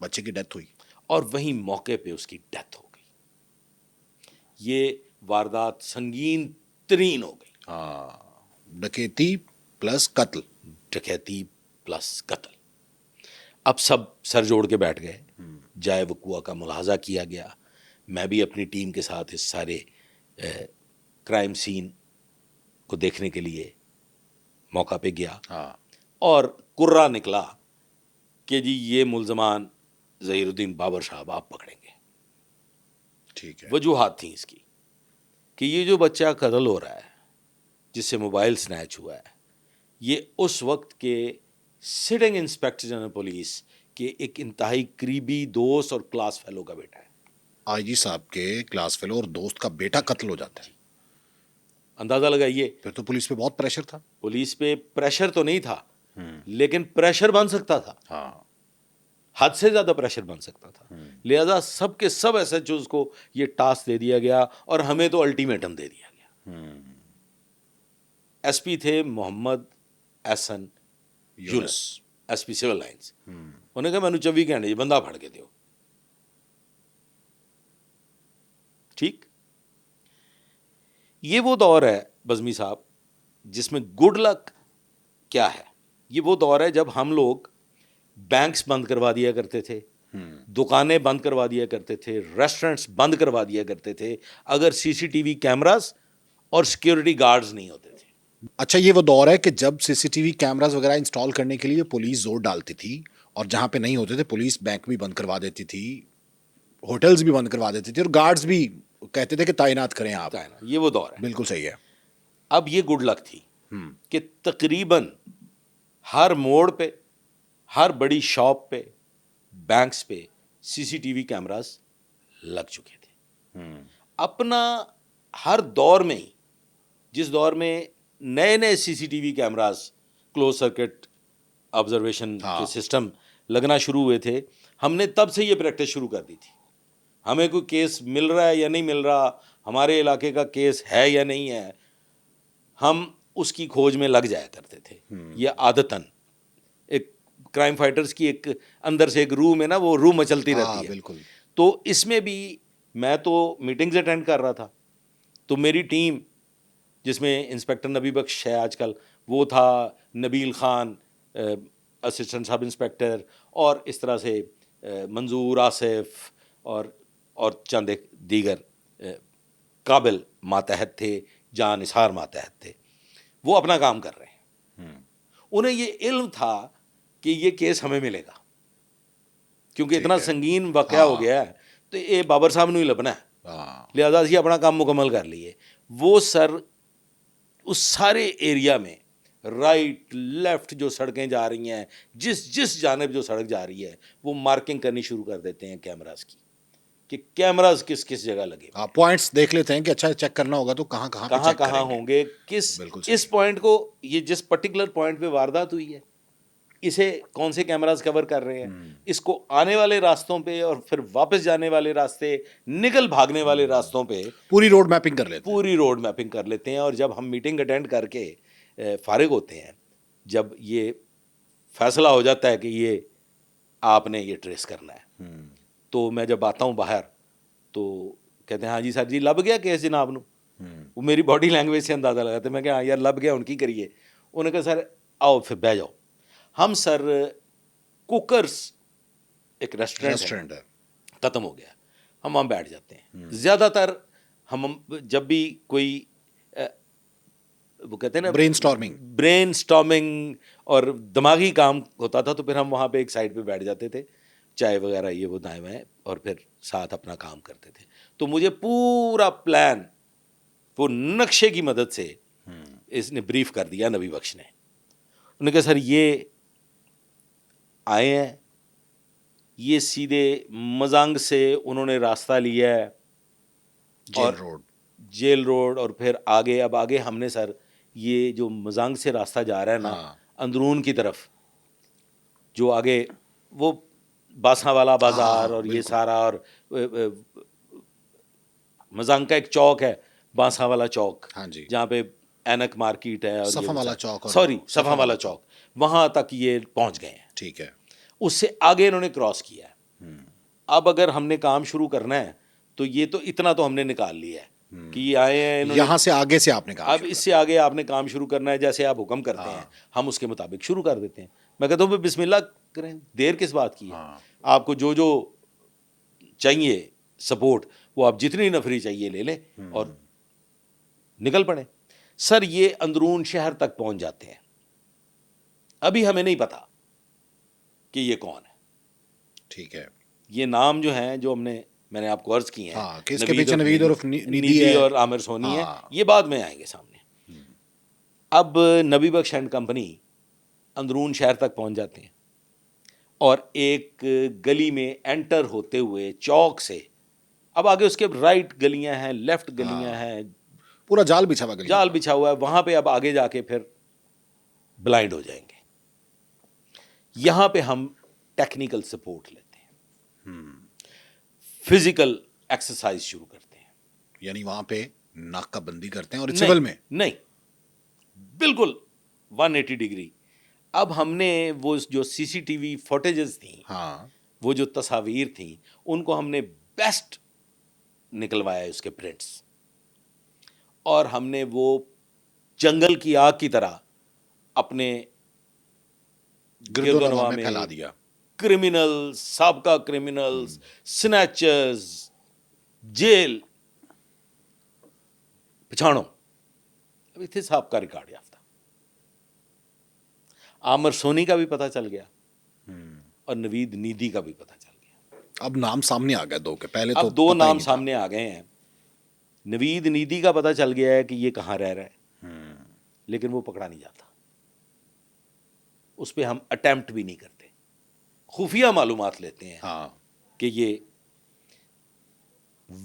بچے کی ڈیتھ ہوئی اور وہیں موقع پہ اس کی ڈیتھ ہو گئی. یہ واردات سنگین ترین ہو گئی. ہاں ڈکیتی پلس قتل. ڈکیتی پلس قتل. اب سب سر جوڑ کے بیٹھ گئے. جائے وقوع کا ملاحظہ کیا گیا. میں بھی اپنی ٹیم کے ساتھ اس سارے کرائم سین کو دیکھنے کے لیے موقع پہ گیا. ہاں اور کرا نکلا کہ جی یہ ملزمان ظہیر الدین بابر صاحب آپ پکڑیں گے. ٹھیک ہے. وجوہات تھیں اس کی کہ یہ جو بچہ قتل ہو رہا ہے جس سے موبائل سنیچ ہوا ہے یہ اس وقت کے سٹنگ انسپیکٹر جنرل پولیس کے ایک انتہائی قریبی دوست اور کلاس فیلو کا بیٹا ہے. آئی جی صاحب کے کلاس فیلو اور دوست کا بیٹا قتل ہو جاتا ہے. اندازہ لگائیے. پھر تو پولیس پہ بہت پریشر تھا. پولیس پہ پریشر تو نہیں تھا لیکن پریشر بن سکتا تھا. ہاں حد سے زیادہ پریشر بن سکتا تھا. لہذا سب کے سب ایس ایچ اوز کو یہ ٹاسک دے دیا گیا اور ہمیں تو الٹیمیٹم دے دیا گیا. ایس پی تھے محمد احسن یونس, ایس پی سول لائنز. انہوں نے کہا میں 24 گھنٹے یہ بندہ پھڑ کے دیو. ٹھیک. یہ وہ دور ہے بزمی صاحب جس میں گڈ لک کیا ہے. یہ وہ دور ہے جب ہم لوگ بینکس بند کروا دیا کرتے تھے, دکانیں بند کروا دیا کرتے تھے, ریسٹورنٹس بند کروا دیا کرتے تھے اگر سی سی ٹی وی کیمراز اور سیکیورٹی گارڈز نہیں ہوتے تھے. اچھا یہ وہ دور ہے کہ جب سی سی ٹی وی کیمراز وغیرہ انسٹال کرنے کے لیے پولیس زور ڈالتی تھی اور جہاں پہ نہیں ہوتے تھے پولیس بینک بھی بند کروا دیتی تھی, ہوٹلز بھی بند کروا دیتی تھی اور گارڈز بھی کہتے تھے کہ تعینات کریں آپ. یہ وہ دور ہے. بالکل صحیح ہے. اب یہ گڈ لک تھی کہ تقریباً ہر موڑ پہ, ہر بڑی شاپ پہ, بینکس پہ سی سی ٹی وی کیمراز لگ چکے تھے. اپنا ہر دور میں ہی, جس دور میں نئے نئے C C T V cameras closed circuit observation کے سسٹم لگنا شروع ہوئے تھے, ہم نے تب سے یہ پریکٹس شروع کر دی تھی. ہمیں کوئی کیس مل رہا ہے یا نہیں مل رہا, ہمارے علاقے کا کیس ہے یا نہیں ہے, ہم اس کی کھوج میں لگ جایا کرتے تھے. یہ عادتاً ایک کرائم فائٹرز کی ایک اندر سے ایک روح میں نا وہ روح مچلتی رہتی ہے. بالکل. تو اس میں بھی میں تو میٹنگز اٹینڈ کر رہا تھا, تو میری ٹیم جس میں انسپیکٹر نبی بخش ہے آج کل, وہ تھا, نبیل خان اسسٹنٹ سب انسپیکٹر, اور اس طرح سے منظور, آصف اور چند دیگر قابل ماتحت تھے, جان اسحار ماتحت تھے. وہ اپنا کام کر رہے ہیں. انہیں یہ علم تھا کہ یہ کیس ہمیں ملے گا کیونکہ اتنا سنگین واقعہ ہو گیا ہے, تو یہ بابر صاحب نے ہی لبنا ہے, لہذا یہ اپنا کام مکمل کر لیے. وہ سر اس سارے ایریا میں رائٹ لیفٹ جو سڑکیں جا رہی ہیں, جس جانب جو سڑک جا رہی ہے, وہ مارکنگ کرنی شروع کر دیتے ہیں کیمراز کی کہ کیمراز کس جگہ لگے. پوائنٹس دیکھ لیتے ہیں کہ اچھا چیک کرنا ہوگا تو کہاں ہوں گے, اس پوائنٹ کو, یہ جس پرٹیکولر پوائنٹ پہ واردات ہوئی ہے اسے کون سے کیمراز کور کر رہے ہیں, اس کو آنے والے راستوں پہ اور پھر واپس جانے والے راستے, نکل بھاگنے والے راستوں پہ پوری روڈ میپنگ کر لیتے ہیں. اور جب ہم میٹنگ اٹینڈ کر کے فارغ ہوتے ہیں, جب یہ فیصلہ ہو جاتا ہے کہ یہ آپ نے یہ ٹریس کرنا ہے, تو میں جب آتا ہوں باہر تو کہتے ہیں ہاں جی سر جی لب گیا کیس جناب نو. وہ میری باڈی لینگویج سے اندازہ لگاتے, میں کہ ہاں یار لب گیا, ان کی کریے. انہوں نے کہا سر آؤ پھر بہ جاؤ. ہم سر کوکرز ایک ریسٹورینٹ ہے, ختم ہو گیا, ہم وہاں بیٹھ جاتے ہیں. زیادہ تر ہم جب بھی کوئی وہ کہتے ہیں نا برین سٹارمنگ اور دماغی کام ہوتا تھا, تو پھر ہم وہاں پہ ایک سائڈ پہ بیٹھ جاتے تھے, چائے وغیرہ یہ وہ دائیں بائیں, اور پھر ساتھ اپنا کام کرتے تھے. تو مجھے پورا پلان وہ نقشے کی مدد سے اس نے بریف کر دیا نبی بخش نے. انہوں نے کہا سر یہ آئے ہیں, یہ سیدھے مزانگ سے انہوں نے راستہ لیا ہے, جیل روڈ, اور پھر آگے, اب آگے ہم نے سر یہ جو مزانگ سے راستہ جا رہا ہے نا اندرون کی طرف, جو آگے وہ باساں والا بازار اور یہ سارا, اور مزانگ کا ایک چوک ہے باساں والا چوک, جہاں پہ اینک مارکیٹ ہے, اور صفا والا چوک, وہاں تک یہ پہنچ گئے ہیں. ٹھیک ہے. اس سے آگے انہوں نے کراس کیا ہے. اب اگر ہم نے کام شروع کرنا ہے تو یہ تو اتنا تو ہم نے نکال لیا ہے کہ یہ آئے ہیں انہوں نے، یہاں سے آگے سے آپ نے کہا اب اس سے آگے آپ نے کام شروع کرنا ہے، جیسے آپ حکم کرتے ہیں ہم اس کے مطابق شروع کر دیتے ہیں. میں کہتا ہوں بسم اللہ کریں، دیر کس بات کی ہے. آپ کو جو چاہیے سپورٹ وہ آپ جتنی نفری چاہیے لے لیں اور نکل پڑیں. سر یہ اندرون شہر تک پہنچ جاتے ہیں، ابھی ہمیں نہیں پتا کہ یہ کون ہے. ٹھیک ہے. یہ نام جو ہیں جو میں نے آپ کو عرض کی ہیں، کہ اس کے پیچھے نوید عرف نیدی ہے اور عامر سونی ہے، یہ بعد میں آئیں گے سامنے. اب نبی بخش اینڈ کمپنی اندرون شہر تک پہنچ جاتے ہیں اور ایک گلی میں انٹر ہوتے ہوئے چوک سے، اب آگے اس کے رائٹ گلیاں ہیں، لیفٹ گلیاں ہیں، پورا جال بچھا ہوا جال بچھا ہوا ہے، وہاں پہ اب آگے جا کے پھر بلائنڈ ہو جائیں گے. یہاں پہ ہم ٹیکنیکل سپورٹ لیتے ہیں، فزیکل ایکسرسائز شروع کرتے ہیں. یعنی وہاں پہ ناکہ بندی کرتے ہیں اور سول میں نہیں، بالکل 180 ڈگری. اب ہم نے وہ جو سی سی ٹی وی فوٹیجز تھیں، وہ جو تصاویر تھیں، ان کو ہم نے بیسٹ نکلوایا اس کے پرنٹس، اور ہم نے وہ جنگل کی آگ کی طرح اپنے گرد و نواح میں پھیلا دیا. کرمنلز، سابقہ کرمنلز، سنیچرز، جیل پچھاڑو. ابھی تھے سابقہ ریکارڈ یافتہ. عامر سونی کا بھی پتہ چل گیا اور نوید نیدی کا بھی پتہ چل گیا. اب نام سامنے آ گیا دو کے، پہلے تو اب دو نام سامنے آ گئے ہیں. نوید نیدی کا پتہ چل گیا ہے کہ یہ کہاں رہ رہا ہے، لیکن وہ پکڑا نہیں جاتا، اس پہ ہم اٹیمپٹ بھی نہیں کرتے. خفیہ معلومات لیتے ہیں کہ یہ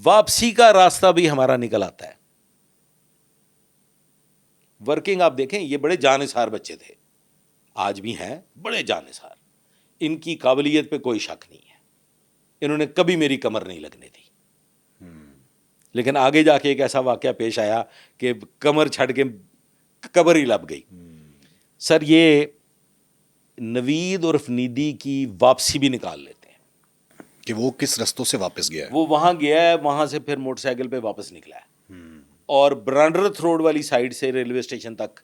واپسی کا راستہ بھی ہمارا نکل آتا ہے. ورکنگ آپ دیکھیں، یہ بڑے جانثار بچے تھے، آج بھی ہیں بڑے جانثار، ان کی قابلیت پہ کوئی شک نہیں ہے. انہوں نے کبھی میری کمر نہیں لگنے دی. لیکن آگے جا کے ایک ایسا واقعہ پیش آیا کہ کمر چھڑ کے قبر ہی لب گئی. سر یہ نوید عرف نیدی کی واپسی بھی نکال لیتے ہیں کہ وہ کس رستوں سے واپس گیا ہے. وہ وہاں گیا ہے، وہاں سے پھر موٹر سائیکل پہ واپس نکلا ہے اور برانڈرتھ روڈ والی سائڈ سے ریلوے اسٹیشن تک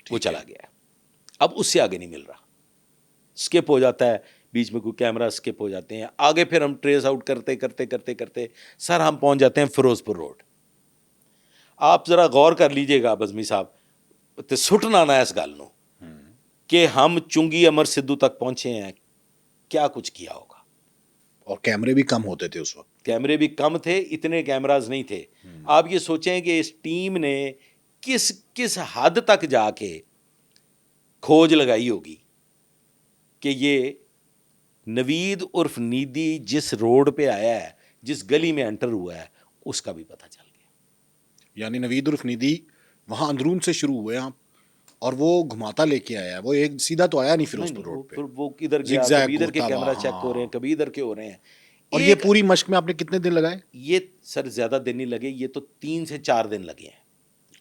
وہ چلا گیا ہے. اب اس سے آگے نہیں مل رہا، اسکپ ہو جاتا ہے، بیچ میں کوئی کیمرہ اسکپ ہو جاتے ہیں. آگے پھر ہم ٹریس آؤٹ کرتے کرتے کرتے کرتے سر ہم پہنچ جاتے ہیں فیروز پور روڈ. آپ ذرا غور کر لیجئے گا بزمی صاحب، تے سٹنا نہ اس گل نو کہ ہم چنگی امر سدھو تک پہنچے ہیں، کیا کچھ کیا ہوگا. اور کیمرے بھی کم ہوتے تھے اس وقت، کیمرے بھی کم تھے، اتنے کیمراز نہیں تھے. آپ یہ سوچیں کہ اس ٹیم نے کس حد تک جا کے کھوج لگائی ہوگی کہ یہ نوید عرف نیدی جس روڈ پہ آیا ہے، جس گلی میں انٹر ہوا ہے، اس کا بھی پتہ چل گیا. یعنی نوید عرف نیدی وہاں اندرون سے شروع ہوئے آپ، اور وہ گھماتا لے کے آیا ہے، وہ ایک سیدھا تو آیا نہیں فیروز پور روڈ پہ. وہ ادھر گیا، کبھی ادھر کے کیمرہ چیک ہو رہے ہیں، کبھی ادھر کے ہو رہے ہیں. اور یہ پوری مشق میں آپ نے کتنے دن لگائے؟ یہ سر زیادہ دن نہیں لگے، یہ تو 3 سے 4 دن لگے ہیں.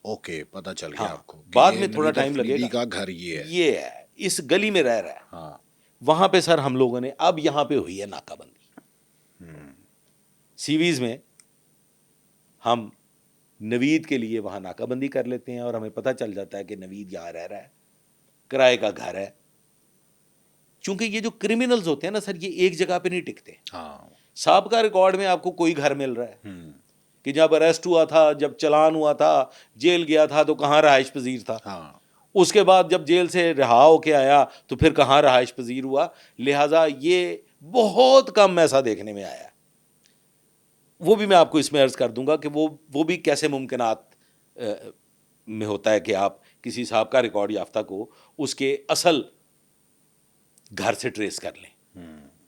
اوکے، پتہ چل گیا آپ کو. بعد میں تھوڑا ٹائم لگے گا. کا گھر یہ ہے، اس گلی میں رہ رہا ہے. وہاں پہ سر ہم لوگوں نے، اب یہاں پہ ہوئی ہے ناکہ بندی. سیویز میں ہم نوید کے لیے وہاں ناکہ بندی کر لیتے ہیں اور ہمیں پتہ چل جاتا ہے کہ نوید یہاں رہ رہا ہے، کرائے کا گھر ہے. چونکہ یہ جو کرمنلز ہوتے ہیں نا سر، یہ ایک جگہ پہ نہیں ٹکتے. سابقہ ریکارڈ میں آپ کو کوئی گھر مل رہا ہے کہ جب اریسٹ ہوا تھا، جب چلان ہوا تھا، جیل گیا تھا تو کہاں رہائش پذیر تھا، اس کے بعد جب جیل سے رہا ہو کے آیا تو پھر کہاں رہائش پذیر ہوا. لہٰذا یہ بہت کم ایسا دیکھنے میں آیا. وہ بھی میں آپ کو اس میں عرض کر دوں گا کہ وہ بھی کیسے ممکنات میں ہوتا ہے کہ آپ کسی سابقہ ریکارڈ یافتہ کو اس کے اصل گھر سے ٹریس کر لیں،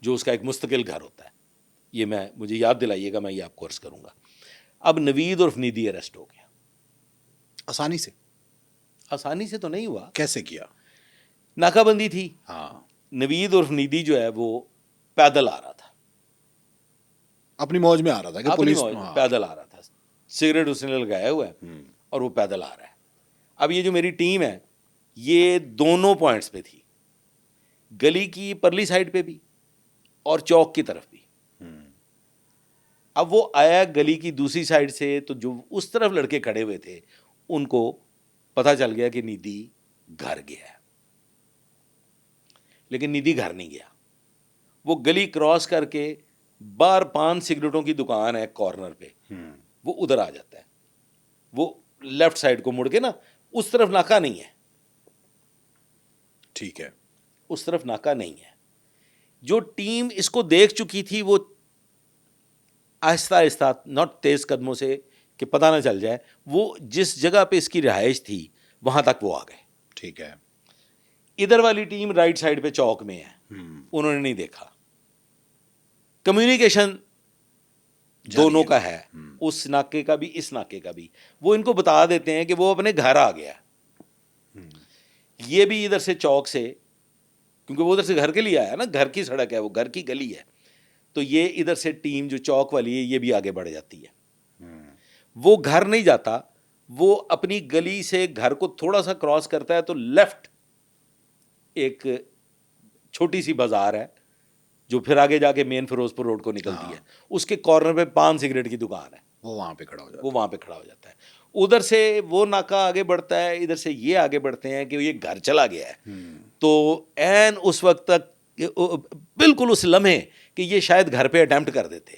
جو اس کا ایک مستقل گھر ہوتا ہے. یہ مجھے یاد دلائیے گا، میں یہ آپ کو عرض کروں گا. اب نوید عرف نیدی اریسٹ ہو گیا. آسانی سے تو نہیں ہوا. کیسے کیا؟ ناکہ بندی تھی. نوید عرف نیدی جو ہے وہ پیدل آ رہا تھا، اپنی موج میں آ رہا تھا کہ پولیس پیدل آ رہا تھا، سگریٹ اس نے لگایا ہوا ہے اور وہ پیدل آ رہا ہے. اب یہ جو میری ٹیم ہے یہ دونوں پوائنٹس پہ تھی، گلی کی پرلی سائڈ پہ بھی اور چوک کی طرف بھی. اب وہ آیا گلی کی دوسری سائڈ سے, تو جو اس طرف لڑکے کھڑے ہوئے تھے ان کو پتا چل گیا کہ ندی گھر گیا ہے, لیکن ندی گھر نہیں گیا. وہ گلی کراس کر کے باہر پان سگریٹوں کی دکان ہے کارنر پہ, وہ ادھر آ جاتا ہے. وہ لیفٹ سائڈ کو مڑ کے نا, اس طرف ناکا نہیں ہے, ٹھیک ہے, اس طرف ناکا نہیں ہے. جو ٹیم اس کو دیکھ چکی تھی وہ آہستہ آہستہ, ناٹ تیز قدموں سے کہ پتہ نہ چل جائے, وہ جس جگہ پہ اس کی رہائش تھی وہاں تک وہ آ گئے. ٹھیک ہے. ادھر والی ٹیم رائٹ سائڈ پہ چوک میں ہے, انہوں نے نہیں دیکھا. کمیونیکیشن دونوں کا ہے, اس ناکے کا بھی اس ناکے کا بھی. وہ ان کو بتا دیتے ہیں کہ وہ اپنے گھر آ گیا. یہ بھی ادھر سے چوک سے, کیونکہ وہ ادھر سے گھر کے لیے آیا نا, گھر کی سڑک ہے, وہ گھر کی گلی ہے, تو یہ ادھر سے ٹیم جو چوک والی ہے یہ بھی آگے بڑھ جاتی ہے. وہ گھر نہیں جاتا, وہ اپنی گلی سے گھر کو تھوڑا سا کراس کرتا ہے تو لیفٹ ایک چھوٹی سی بازار ہے جو پھر آگے جا کے مین فیروز پور روڈ کو نکلتی ہے. اس کے کارنر پہ پان سگریٹ کی دکان ہے, وہ وہاں پہ کھڑا ہو جاتا ہے. وہ وہاں پہ کھڑا ہو جاتا ہے. ادھر سے وہ ناکا آگے بڑھتا ہے, ادھر سے یہ آگے بڑھتے ہیں کہ یہ گھر چلا گیا ہے. تو این اس وقت تک بالکل اس لمحے کہ یہ شاید گھر پہ اٹیمپٹ کر دیتے,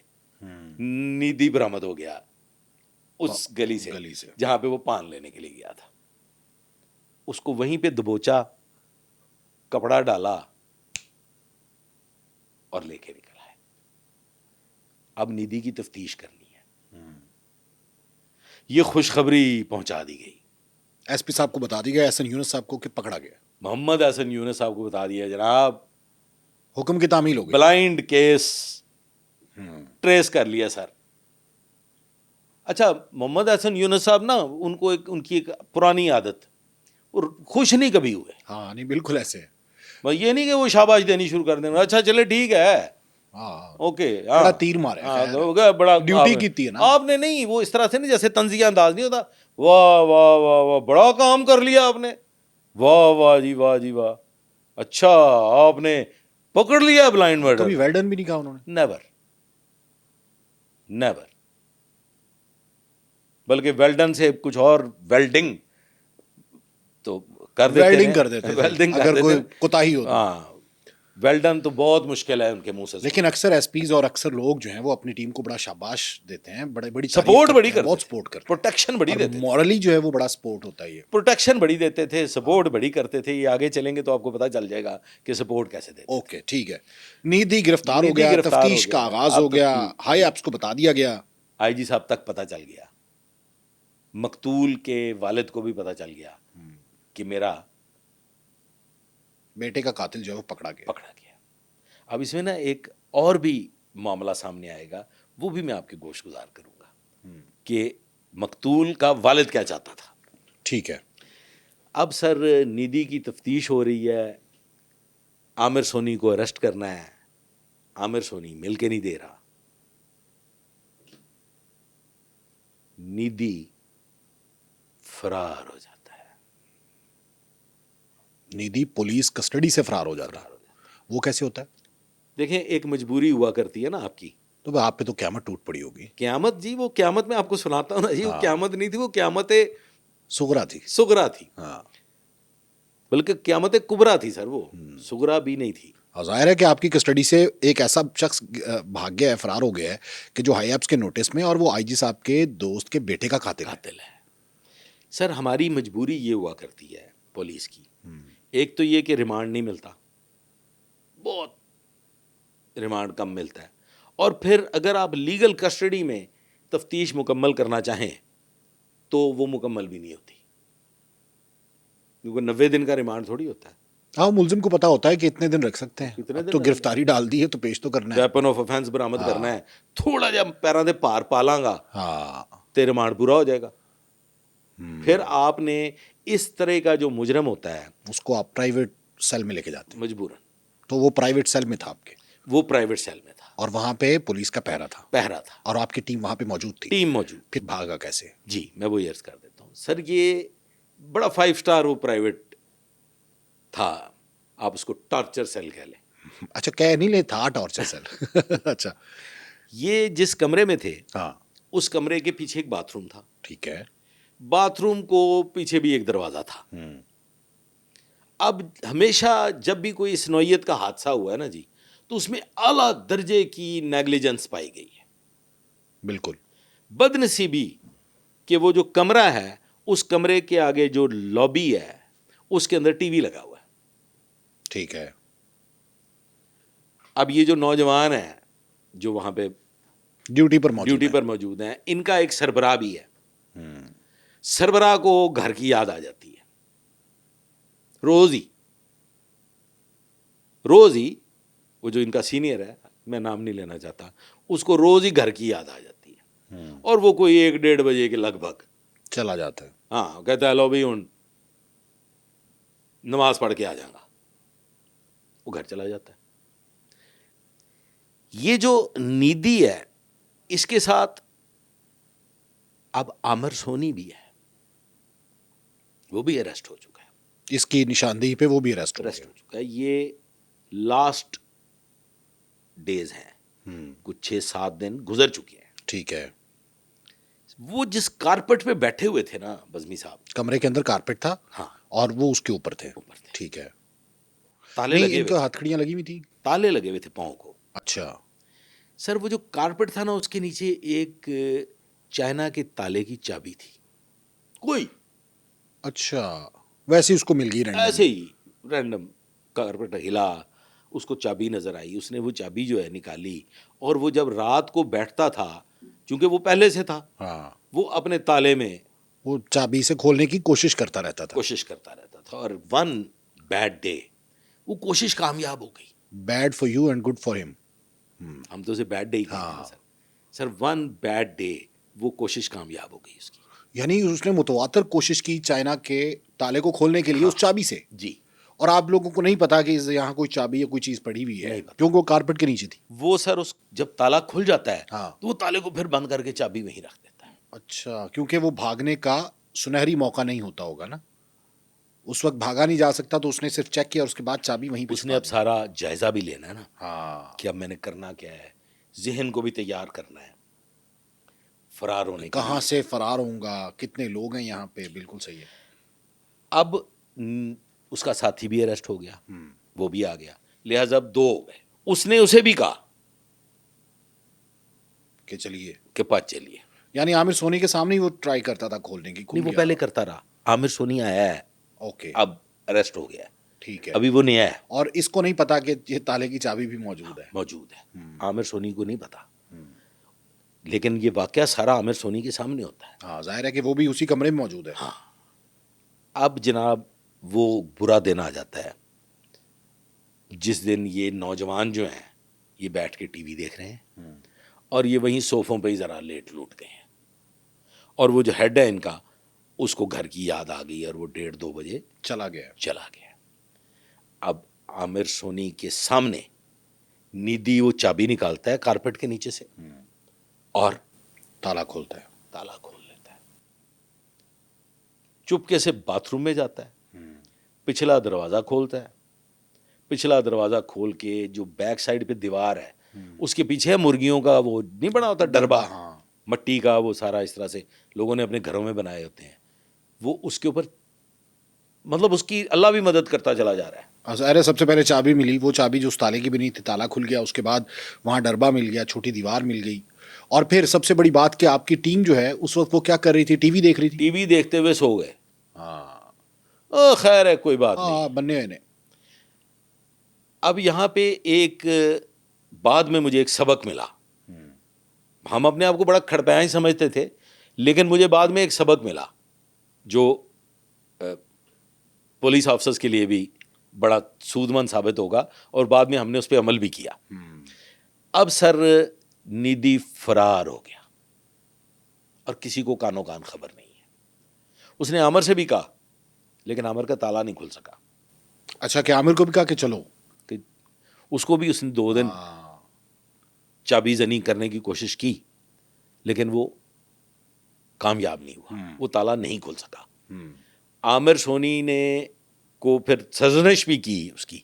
نیدی برآمد ہو گیا اس گلی سے جہاں پہ وہ پان لینے کے لیے گیا تھا. اس کو وہیں پہ دبوچا, کپڑا ڈالا اور لے کے نکل آئے. اب نیدی کی تفتیش کرنی ہے. یہ خوشخبری پہنچا دی گئی, ایس پی صاحب کو بتا دی گیا, احسن یونس صاحب کو, کہ پکڑا گیا. محمد احسن یونس صاحب کو بتا دیا جناب, حکم کی تعمیل ہو گئی, بلائنڈ کیس ٹریس کر لیا سر. اچھا, محمد احسن یونس صاحب نا, ان کو ان کی ایک پرانی عادت, اور خوش نہیں کبھی ہوئے. ہاں نہیں بالکل ایسے ہے. بھائی یہ نہیں کہ وہ شاباش دینی شروع کر دیں, اچھا چلے ٹھیک ہے, اوکے, بڑا تیر مارا, بڑا ڈیوٹی کی تھی نا آپ نے. نہیں وہ اس طرح سے نہیں جیسے طنزیہ انداز نہیں ہوتا, واہ واہ واہ واہ بڑا کام کر لیا آپ نے, واہ واہ جی واہ جی واہ, اچھا آپ نے پکڑ لیا بلائنڈ مرڈر. کبھی ویل ڈن بھی نہیں کہا انہوں نے. Never, never. بلکہ ویلڈن سے کچھ اور ویلڈنگ تو کر دیتے ہیں, ویلڈنگ کر دیتے ہیں ویلڈنگ اگر کوئی کوتاہی ہو. ہاں, ویلڈن تو بہت مشکل ہے ان کے منہ سے. لیکن اکثر ایس پیز اور اکثر لوگ جو ہیں وہ اپنی ٹیم کو بڑا شاباش دیتے ہیں, بڑی سپورٹ بڑی کرتے, بہت سپورٹ کرتے ہیں, پروٹیکشن بڑی دیتے, مورلی جو ہے وہ بڑا سپورٹ ہوتا ہے. یہ پروٹیکشن بڑی دیتے تھے, سپورٹ بڑی کرتے تھے. یہ آگے چلیں گے تو آپ کو پتا چل جائے گا کہ سپورٹ کیسے دیتے. اوکے ٹھیک ہے. نیدی گرفتار ہو گیا, تفتیش کا آغاز ہو گیا, ہائی ایپس کو بتا دیا گیا, آئی جی صاحب تک پتا چل گیا, مقتول کے والد کو بھی پتا چل گیا کہ میرا بیٹے کا قاتل جو ہے وہ پکڑا گیا. اب اس میں نا ایک اور بھی معاملہ سامنے آئے گا, وہ بھی میں آپ کے گوش گزار کروں گا کہ مقتول کا والد کیا چاہتا تھا. ٹھیک ہے. اب سر نیدی کی تفتیش ہو رہی ہے, عامر سونی کو اریسٹ کرنا ہے, عامر سونی مل کے نہیں دے رہا. نیدی فرار ہو جاتا ہے. نیدی پولیس کسٹڈی سے فرار ہو جاتا ہے. وہ کیسے ہوتا ہے؟ دیکھیں ایک مجبوری ہوا کرتی ہے نا آپ کی, تو آپ پہ تو قیامت ٹوٹ پڑی ہوگی. قیامت جی, وہ قیامت میں آپ کو سناتا ہوں نا جی, وہ قیامت نہیں تھی, وہ قیامت صغرا تھی. صغرا تھی, ہاں, بلکہ قیامت کبرا تھی سر, وہ صغرا بھی نہیں تھی. ظاہر ہے کہ آپ کی کسٹڈی سے ایک ایسا شخص بھاگ گیا ہے, فرار ہو گیا ہے, کہ جو ہائی ایپس کے نوٹس میں, اور وہ آئی جی صاحب کے دوست کے بیٹے کا قاتل ہے. سر ہماری مجبوری یہ ہوا کرتی ہے پولیس کی, ایک تو یہ کہ ریمانڈ نہیں ملتا, بہت ریمانڈ کم ملتا ہے, اور پھر اگر آپ لیگل کسٹڈی میں تفتیش مکمل کرنا چاہیں تو وہ مکمل بھی نہیں ہوتی, کیونکہ 90 دن کا ریمانڈ تھوڑی ہوتا ہے. ہاں, ملزم کو پتا ہوتا ہے کہ اتنے دن رکھ سکتے ہیں, تو گرفتاری ڈال دی ہے تو پیش تو کرنا ہے, ویپن آف افینس برآمد کرنا ہے, تھوڑا جا پیراں دے پار پالاں گا تے ریمانڈ پورا ہو جائے گا. پھر آپ نے اس طرح کا جو مجرم ہوتا ہے اس کو آپ پرائیویٹ سیل میں لے کے جاتے ہیں مجبوراً. تو وہ پرائیویٹ سیل میں تھا آپ کے؟ وہ پرائیویٹ سیل میں تھا, اور وہاں پہ پولیس کا پہرا تھا, اور آپ کی ٹیم وہاں پہ موجود تھی. ٹیم موجود. پھر بھاگا کیسے؟ جی میں وہ عرض کر دیتا ہوں سر. یہ بڑا 5 اسٹار وہ پرائیویٹ تھا, آپ اس کو ٹارچر سیل کہہ لیں. اچھا کہہ نہیں لے تھا ٹارچر سیل. اچھا یہ جس کمرے میں تھے ہاں اس کمرے کے پیچھے ایک باتھ روم تھا. ٹھیک ہے. باتھ روم کو پیچھے بھی ایک دروازہ تھا. اب ہمیشہ جب بھی کوئی اس نوعیت کا حادثہ ہوا ہے نا جی, تو اس میں اعلیٰ درجے کی نیگلیجنس پائی گئی ہے. بالکل. بد نصیبی کہ وہ جو کمرہ ہے اس کمرے کے آگے جو لابی ہے اس کے اندر ٹی وی لگا ہوا ہے. ٹھیک ہے. اب یہ جو نوجوان ہیں جو وہاں پہ ڈیوٹی پر موجود ڈیوٹی ہے. پر موجود ہیں, ان کا ایک سربراہ بھی ہے. سربراہ کو گھر کی یاد آ جاتی ہے روز ہی وہ جو ان کا سینئر ہے, میں نام نہیں لینا چاہتا, اس کو روز ہی گھر کی یاد آ جاتی ہے. اور وہ کوئی 1-1:30 بجے کے لگ بھگ چلا جاتا ہے. ہاں کہتا ہے لو بھائی ہوں نماز پڑھ کے آ جاؤں گا. وہ گھر چلا جاتا ہے. یہ جو نیدی ہے اس کے ساتھ اب عامر سونی بھی ہے, وہ بھی اریسٹ ہو چکا ہے. اس کی نشاندہی پہ وہ بھی اریسٹ ہو اریسٹ ہو چکا ہے. یہ لاسٹ ڈیز ہیں, کچھ 6-7 دن گزر چکے ہیں. ٹھیک ہے. وہ جس کارپٹ پہ بیٹھے ہوئے تھے نا بزمی صاحب, کمرے کے اندر کارپیٹ تھا ہاں, اور وہ اس کے اوپر تھے. اوپر تھے. ٹھیک ہے. تالے نہیں لگے ان ہوئے کو ہتھکڑیاں لگی ہوئی تھی. تالے لگے ہوئے تھے پاؤں کو. اچھا. سر وہ جو کارپٹ تھا نا اس کے نیچے ایک چائنا کے تالے کی چابی تھی کوئی. اچھا ویسے ہی اس کو مل گئی رینڈم. ایسے ہی رینڈم کارپٹ ہلا, اس کو چابی نظر آئی, اس نے وہ چابی جو ہے نکالی, اور وہ جب رات کو بیٹھتا تھا چونکہ وہ پہلے سے تھا, ہاں وہ اپنے تالے میں وہ چابی سے کھولنے کی کوشش کرتا رہتا تھا. کوشش کرتا رہتا تھا. اور ون بیڈ ڈے وہ کوشش کامیاب ہو گئی. Bad for you and good for ہم. ہم تو اسے بیڈ ڈے ہی کہتے ہیں سر. ون بیڈ ڈے وہ کوشش کامیاب ہو گئی اس کی. یعنی اس نے متواتر کوشش کی چائنا کے تالے کو کھولنے کے لیے اس چابی سے. جی. اور آپ لوگوں کو نہیں پتا کہ یہاں کوئی چابی یا کوئی چیز پڑی ہوئی ہے کیونکہ وہ کارپیٹ کے نیچے تھی. وہ سر اس جب تالا کھل جاتا ہے ہاں تو وہ تالے کو پھر بند کر کے چابی وہیں رکھ دیتا ہے. اچھا کیونکہ وہ بھاگنے کا سنہری موقع نہیں ہوتا ہوگا نا, اس وقت بھاگا نہیں جا سکتا, تو اس نے صرف چیک کیا اور اس کے بعد چابی وہیں پہ. اس نے اب سارا جائزہ بھی لینا ہے نا. ہاں کہ اب میں نے کرنا کیا ہے, ذہن کو بھی تیار کرنا ہے فرار ہونے کے کہاں سے فرار ہوں گا, کتنے لوگ ہیں یہاں پہ. بالکل صحیح ہے. اب اس کا ساتھی بھی اریسٹ ہو گیا, وہ بھی آ گیا, لہذا اب 2 ہو گئے. اس نے اسے بھی کہا کہ چلیے کہ پاس چلیے. یعنی عامر سونی کے سامنے ہی وہ ٹرائی کرتا تھا کھولنے کی. نہیں, وہ پہلے کرتا رہا. عامر سونی آیا ہے, اوکے اب اریسٹ ہو گیا. ٹھیک ہے. ابھی وہ نیا ہے اور اس کو نہیں پتا کہ یہ تالے کی چابی بھی موجود ہے. عامر سونی کو نہیں پتا, لیکن یہ واقعہ سارا عامر سونی کے سامنے ہوتا ہے. ہاں ظاہر ہے کہ وہ بھی اسی کمرے میں موجود ہے. ہاں. اب جناب وہ برا دن آ جاتا ہے جس دن یہ نوجوان جو ہیں یہ بیٹھ کے ٹی وی دیکھ رہے ہیں, اور یہ وہیں صوفوں پہ ہی ذرا لیٹ لوٹ گئے ہیں, اور وہ جو ہیڈ ہے ان کا اس کو گھر کی یاد آ گئی, اور وہ 1:30-2 بجے چلا گیا. اب عامر سونی کے سامنے نیدی وہ چابی نکالتا ہے کارپیٹ کے نیچے سے اور تالا کھولتا ہے. تالا کھول لیتا ہے. چپکے سے باتھ روم میں جاتا ہے, پچھلا دروازہ کھولتا ہے. پچھلا دروازہ کھول کے جو بیک سائڈ پہ دیوار ہے اس کے پیچھے مرغیوں کا وہ نہیں بنا ہوتا ڈربا, مٹی کا, وہ سارا اس طرح سے لوگوں نے اپنے گھروں میں بنائے ہوتے ہیں, وہ اس کے اوپر مطلب اس کی اللہ بھی مدد کرتا چلا جا رہا ہے. ظاہر ہے سب سے پہلے چابی ملی, وہ چابی جو اس تالے کی بنی تھی, تالا کھل گیا, اس کے بعد وہاں ڈربا مل گیا, چھوٹی دیوار مل گئی, اور پھر سب سے بڑی بات کہ آپ کی ٹیم جو ہے اس وقت وہ کیا کر رہی تھی, ٹی وی دیکھ رہی تھی. ٹی وی دیکھتے ہوئے سو گئے. ہاں خیر ہے کوئی بات نہیں. بننے ہوئے. اب یہاں پہ ایک بعد میں مجھے ایک سبق ملا. ہم اپنے آپ کو بڑا کھڑپیاں ہی سمجھتے تھے, لیکن مجھے بعد میں ایک سبق ملا جو پولیس آفسرز کے لیے بھی بڑا سود مند ثابت ہوگا, اور بعد میں ہم نے اس پہ عمل بھی کیا. اب سر نیدی فرار ہو گیا اور کسی کو کانوں کان خبر نہیں ہے. اس نے عامر سے بھی کہا, لیکن عامر کا تالا نہیں کھل سکا. اچھا کہ عامر کو بھی کہا کہ چلو, کہ اس کو بھی اس نے 2 دن چابی زنی کرنے کی کوشش کی, لیکن وہ کامیاب نہیں ہوا, وہ تالا نہیں کھل سکا. عامر سونی نے کو پھر سرزنش بھی کی اس کی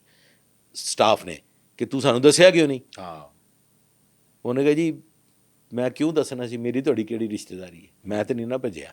سٹاف نے کہ ਤੂੰ ਸਾਨੂੰ ਦੱਸਿਆ ਕਿਉਂ ਨਹੀਂ? ਹਾਂ ਉਹਨੇ ਕਿਹਾ ਜੀ ਮੈਂ ਕਿਉਂ ਦੱਸਣਾ ਸੀ, ਮੇਰੀ ਤੁਹਾਡੀ ਕਿਹੜੀ ਰਿਸ਼ਤੇਦਾਰੀ ਹੈ, ਮੈਂ ਤੇ ਨਹੀਂ ਨਾ ਭੱਜਿਆ।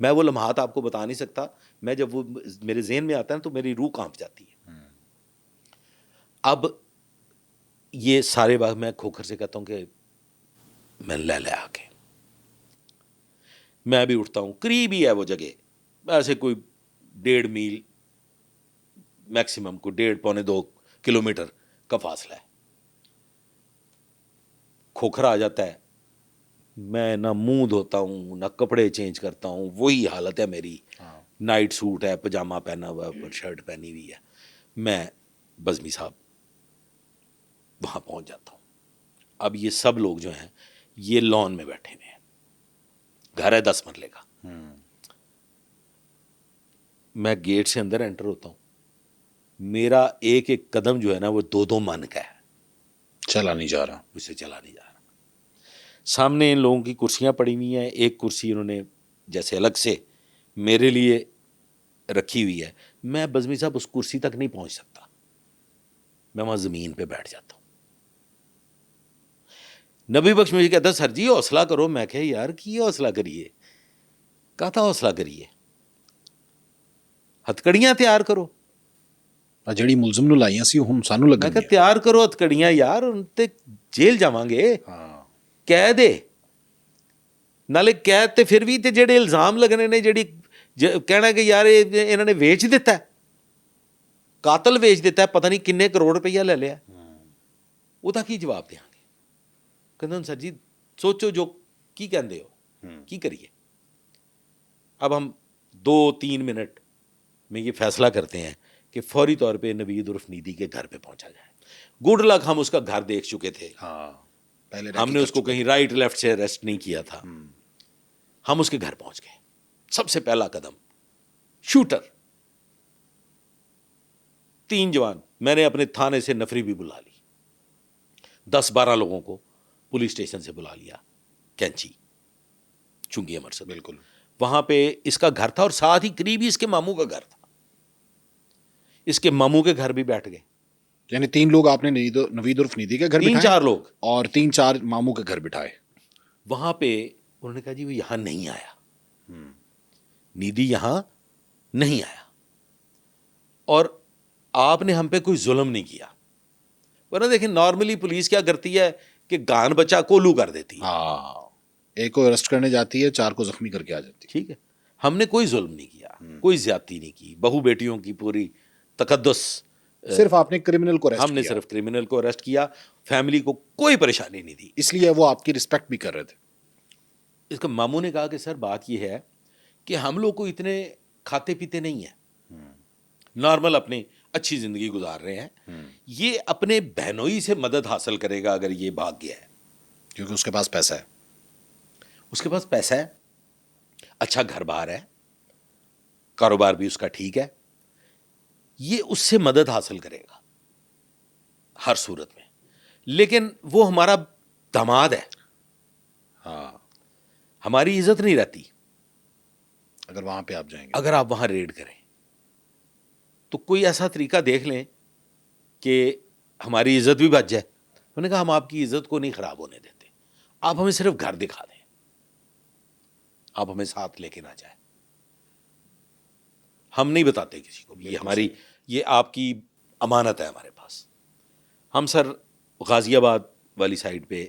میں وہ لمحات آپ کو بتا نہیں سکتا. میں جب وہ میرے ذہن میں آتا ہے تو میری روح کانپ جاتی ہے. اب یہ سارے وقت میں کھوکھر سے کہتا ہوں کہ میں لے آ کے میں بھی اٹھتا ہوں. قریب ہی ہے وہ جگہ, ایسے کوئی 1.5 میل میکسیمم کو 1.5-2 کلومیٹر کا فاصلہ ہے. کھوکھر آ جاتا ہے, میں نہ منہ دھوتا ہوں نہ کپڑے چینج کرتا ہوں, وہی حالت ہے میری. نائٹ سوٹ ہے, پجامہ پہنا ہوا ہے, اوپر شرٹ پہنی ہوئی ہے. میں بزمی صاحب وہاں پہنچ جاتا ہوں. اب یہ سب لوگ جو ہیں یہ لان میں بیٹھے ہوئے ہیں. گھر ہے 10 مرلے کا. میں گیٹ سے اندر انٹر ہوتا ہوں. میرا ایک ایک قدم جو ہے نا وہ 2-2 من کا ہے, چلا نہیں جا رہا. اسے چلا نہیں جا رہا. سامنے ان لوگوں کی کرسیاں پڑی ہوئی ہیں. ایک کرسی انہوں نے جیسے الگ سے میرے لیے رکھی ہوئی ہے. میں بزمی صاحب اس کرسی تک نہیں پہنچ سکتا, میں وہاں زمین پہ بیٹھ جاتا ہوں. نبی بخش مجھے کہتا سر جی حوصلہ کرو. میں کہ یار کی حوصلہ کریے, کہتا حوصلہ کریے, ہتکڑیاں تیار کرو. جڑی ملزم نو لائیاں سی ہن سانو میں لگن کہ تیار کرو ہتکڑیاں یار, ان تے جیل جاواں گے. قید ہے نالے قید تے پھر بھی تے جڑے الزام لگنے نے, جڑی کہنا کہ یار انہوں نے ویچ دیتا ہے, قاتل ویچ دیتا ہے, پتہ نہیں کنے کروڑ روپیہ لے لیا. وہ کی جواب دیاں گے؟ کہندن سر جی سوچو جو کی کہندے ہو کی کریے. اب ہم 2-3 منٹ میں یہ فیصلہ کرتے ہیں کہ فوری طور پہ نوید عرف نیدی کے گھر پہ پہنچا جائے. گڈ لک ہم اس کا گھر دیکھ چکے تھے, ہم نے اس کو کہیں رائٹ لیفٹ سے اریسٹ نہیں کیا تھا. ہم اس کے گھر پہنچ گئے. سب سے پہلا قدم شوٹر 3 جوان, میں نے اپنے تھانے سے نفری بھی بلا لی, 10-12 لوگوں کو پولیس اسٹیشن سے بلا لیا. کینچی چنگی امرسد بالکل وہاں پہ اس کا گھر تھا, اور ساتھ ہی قریب ہی اس کے ماموں کا گھر تھا. اس کے ماموں کے گھر بھی بیٹھ گئے. یعنی 3 لوگ آپ نے نوید عرف نیدی کے گھر بٹھائے, 3-4 لوگ اور 3-4 ماموں کے گھر بٹھائے. وہاں پہ انہوں نے کہا جی وہ یہاں نہیں آیا, نیدی یہاں نہیں آیا, اور آپ نے ہم پہ کوئی ظلم نہیں کیا. ورنہ دیکھیں نارملی پولیس کیا کرتی ہے کہ گان بچہ کولو کر دیتی ہے. ایک کو اریسٹ کرنے جاتی ہے, 4 کو زخمی کر کے آ جاتی ہے. ٹھیک ہے, ہم نے کوئی ظلم نہیں کیا, کوئی زیادتی نہیں کی. بہو بیٹیوں کی پوری تقدس, صرف آپ نے کرمنل کو ہم نے صرف کرمنل کو اریسٹ کیا, فیملی کو کوئی پریشانی نہیں دی. اس لیے وہ آپ کی رسپیکٹ بھی کر رہے تھے. اس کا ماموں نے کہا کہ سر بات یہ ہے کہ ہم لوگ کو اتنے کھاتے پیتے نہیں ہیں, نارمل اپنی اچھی زندگی گزار رہے ہیں. یہ اپنے بہنوئی سے مدد حاصل کرے گا اگر یہ بھاگ گیا ہے, کیونکہ اس کے پاس پیسہ ہے. اس کے پاس پیسہ ہے, اچھا گھر بار ہے, کاروبار بھی اس کا ٹھیک ہے, یہ اس سے مدد حاصل کرے گا ہر صورت میں. لیکن وہ ہمارا داماد ہے, ہماری عزت نہیں رہتی اگر وہاں پہ آپ جائیں گے, اگر آپ وہاں ریڈ کریں. تو کوئی ایسا طریقہ دیکھ لیں کہ ہماری عزت بھی بچ جائے. انہوں نے کہا ہم آپ کی عزت کو نہیں خراب ہونے دیتے, آپ ہمیں صرف گھر دکھا دیں, آپ ہمیں ساتھ لے کے نہ جائیں, ہم نہیں بتاتے کسی کو. یہ ہماری, یہ آپ کی امانت ہے ہمارے پاس. ہم سر غازی آباد والی سائڈ پہ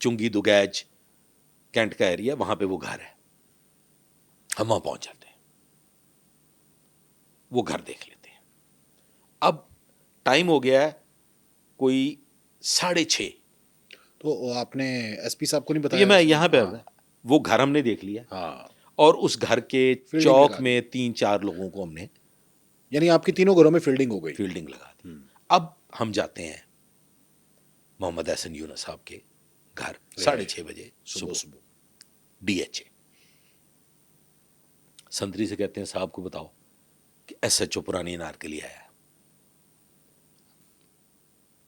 چنگی دگیج کینٹ کا ایریا, وہاں پہ وہ گھر ہے, ہم وہاں پہنچ جاتے ہیں, وہ گھر دیکھ لیتے ہیں. اب ٹائم ہو گیا ہے کوئی 6:30. تو آپ نے ایس پی صاحب کو نہیں بتایا؟ یہ میں یہاں پہ وہ گھر ہم نے دیکھ لیا, اور اس گھر کے چوک میں 3-4 لوگوں کو ہم نے, یعنی آپ کی تینوں گھروں میں فیلڈنگ ہو گئی, فیلڈنگ لگا دی. اب ہم جاتے ہیں محمد احسن یونس صاحب کے گھر 6:30 بجے صبح ڈی ایچ اے. سنتری سے کہتے ہیں صاحب کو بتاؤ کہ ایس ایچ او پرانی انارکلی آیا ہے.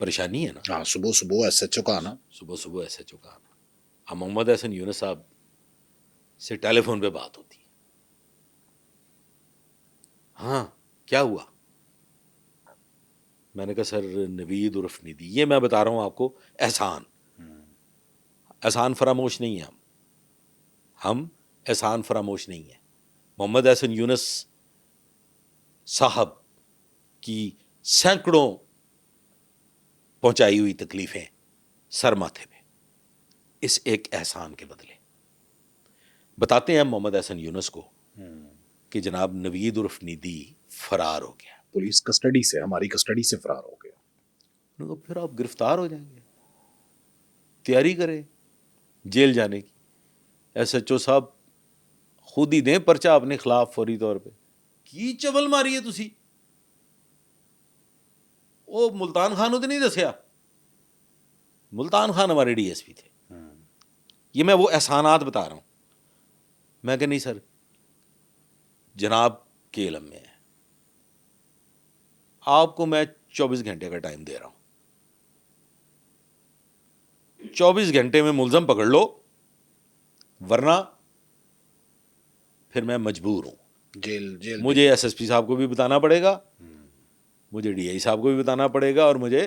پریشانی ہے نا, صبح ایس ایچ او کا آنا, صبح ایس ایچ او کا آنا. اب محمد احسن یونس صاحب سے ٹیلی فون پہ بات ہوتی ہے, ہاں کیا ہوا؟ میں نے کہا سر نوید عرف نیدی, یہ میں بتا رہا ہوں آپ کو احسان فراموش نہیں ہے. ہم احسان فراموش نہیں ہے. محمد احسن یونس صاحب کی سینکڑوں پہنچائی ہوئی تکلیفیں سر ماتھے پہ اس ایک احسان کے بدلے. بتاتے ہیں محمد احسن یونس کو کہ جناب نوید عرف نیدی فرار ہو گیا. پولیس کسٹڈی سے, ہماری کسٹڈی سے فرار ہو گیا. انہوں نے کہا پھر آپ گرفتار ہو جائیں گے, تیاری کریں جیل جانے کی. ایس ایچ او صاحب خود ہی دیں پرچہ اپنے خلاف فوری طور پہ. کی چبل ماری ہے تسی, وہ ملتان خان تو نہیں دسیا, ملتان خان ہمارے ڈی ایس پی تھے. یہ میں وہ احسانات بتا رہا ہوں. میں کہ نہیں سر, جناب کے علم میں ہے, آپ کو میں 24 گھنٹے کا ٹائم دے رہا ہوں, 24 گھنٹے میں ملزم پکڑ لو, ورنہ پھر میں مجبور ہوں جیل مجھے ایس ایس پی صاحب کو بھی بتانا پڑے گا, مجھے ڈی آئی صاحب کو بھی بتانا پڑے گا, اور مجھے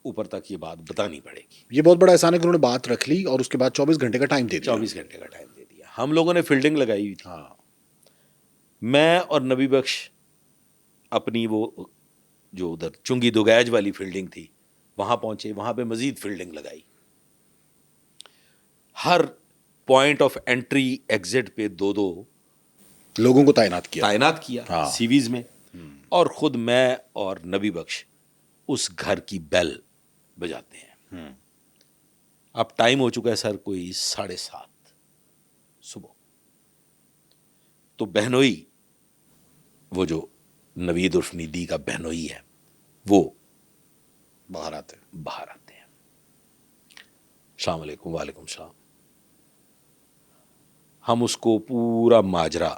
اوپر تک یہ بات بتانی پڑے گی. یہ بہت بڑا احسان ہے کہ انہوں نے بات رکھ لی اور اس کے بعد 24 گھنٹے کا ٹائم دے دیا. 24 گھنٹے کا ٹائم دے دیا. ہم لوگوں نے فیلڈنگ لگائی ہوئی تھی. ہاں, میں اور نبی بخش اپنی وہ جو ادھر چنگی دوگیج والی فیلڈنگ تھی وہاں پہنچے, وہاں پہ مزید فیلڈنگ لگائی. ہر پوائنٹ آف انٹری ایگزٹ پہ 2 لوگوں کو تعینات کیا. ہاں. سیویز میں, اور خود میں اور نبی بخش اس گھر کی بیل بجاتے ہیں. اب ٹائم ہو چکا ہے سر کوئی 7:30 صبح. تو بہنوئی, وہ جو نوید عرف نیدی کا بہنوئی ہے, وہ باہر آتے ہیں. السلام علیکم. وعلیکم السلام. ہم اس کو پورا ماجرا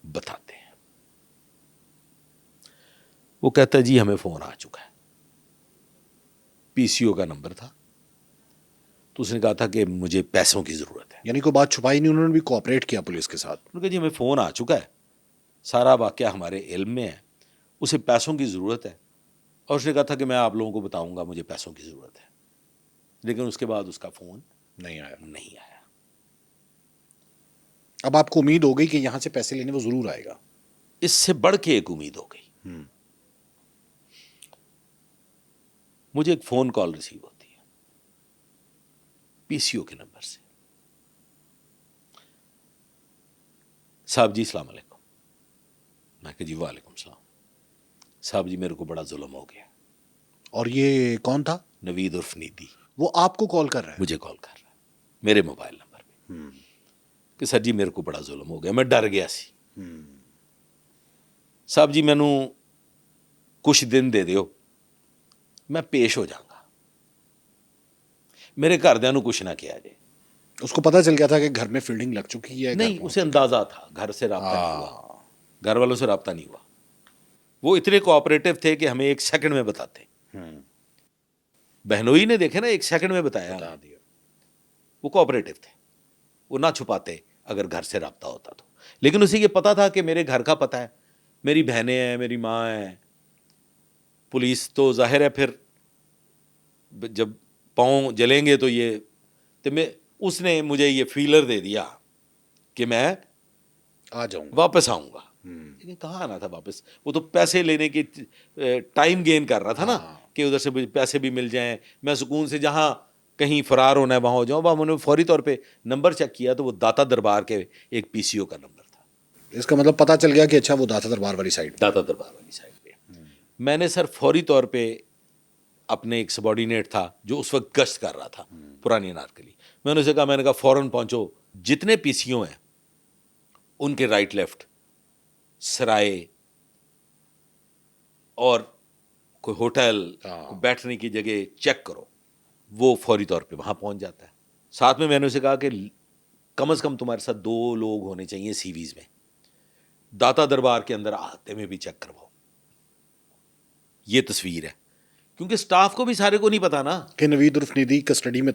بتاتے ہیں. وہ کہتا ہے جی ہمیں فون آ چکا ہے. پی سی او کا نمبر تھا, تو اس نے کہا تھا کہ مجھے پیسوں کی ضرورت ہے. یعنی کوئی بات چھپائی نہیں, انہوں نے بھی کوآپریٹ کیا پولیس کے ساتھ. انہوں نے کہا جی ہمیں فون آ چکا ہے, سارا واقعہ ہمارے علم میں ہے, اسے پیسوں کی ضرورت ہے, اور اس نے کہا تھا کہ میں آپ لوگوں کو بتاؤں گا مجھے پیسوں کی ضرورت ہے. لیکن اس کے بعد اس کا فون نہیں آیا. اب آپ کو امید ہو گئی کہ یہاں سے پیسے لینے وہ ضرور آئے گا. اس سے بڑھ کے ایک امید ہو گئی. مجھے ایک فون کال ریسیو ہوتی ہے پی سی او کے نمبر سے. صاحب جی السلام علیکم. میں کہ جی وعلیکم السلام. صاحب جی میرے کو بڑا ظلم ہو گیا. اور یہ کون تھا؟ نوید عرف نیدی. وہ آپ کو کال کر رہا ہے؟ مجھے کال کر رہا ہے میرے موبائل نمبر پہ کہ سر جی میرے کو بڑا ظلم ہو گیا, میں ڈر گیا سی. صاحب جی مینوں کچھ دن دے دیو, میں پیش ہو جاؤں گا, میرے گھردیاں نو کچھ نہ کیا جائے. اس کو پتا چل گیا تھا کہ گھر میں فیلڈنگ لگ چکی ہے؟ نہیں, اسے اندازہ تھا, گھر سے رابطہ نہیں ہوا, گھر والوں سے رابطہ نہیں ہوا. وہ اتنے کوآپریٹو تھے کہ ہمیں 1 سیکنڈ میں بتاتے. بہنوئی نے دیکھے نا 1 سیکنڈ میں بتایا. وہ کوآپریٹو تھے, وہ نہ چھپاتے اگر گھر سے رابطہ ہوتا تو. لیکن اسے یہ پتا تھا کہ میرے گھر کا پتہ ہے, میری بہنیں ہیں, میری ماں ہے. پولیس تو ظاہر ہے پھر جب پاؤں جلیں گے تو یہ تو میں, اس نے مجھے یہ فیلر دے دیا کہ میں آ جاؤں گا, واپس آؤں گا. لیکن کہاں آنا تھا واپس, وہ تو پیسے لینے کی ٹائم گین کر رہا تھا نا, کہ ادھر سے پیسے بھی مل جائیں, میں سکون سے جہاں کہیں فرار ہونا ہے وہاں ہو جاؤں. وہاں انہوں نے فوری طور پہ نمبر چیک کیا تو وہ داتا دربار کے ایک پی سی او کا نمبر تھا. اس کا مطلب پتا چل گیا کہ اچھا وہ داتا دربار والی سائڈ. داتا دربار والی سائڈ پہ میں نے سر فوری طور پہ اپنے ایک سبارڈینیٹ تھا جو اس وقت گشت کر رہا تھا پرانی انارکلی, میں نے اسے کہا, میں نے کہا فوراً پہنچو, جتنے پی سی او ہیں ان کے رائٹ لیفٹ سرائے اور کوئی ہوٹل کوئی بیٹھنے کی جگہ چیک کرو. وہ فوری طور پہ وہاں پہنچ جاتا ہے. ساتھ میں نے اسے کہا کہ کم از کم تمہارے ساتھ 2 لوگ ہونے چاہیے سیویز میں, داتا دربار کے اندر آتے میں بھی چیک کرواؤ. یہ تصویر ہے, کیونکہ سٹاف کو بھی سارے کو نہیں پتا نا کہ نوید عرف نیدی کسٹڈی میں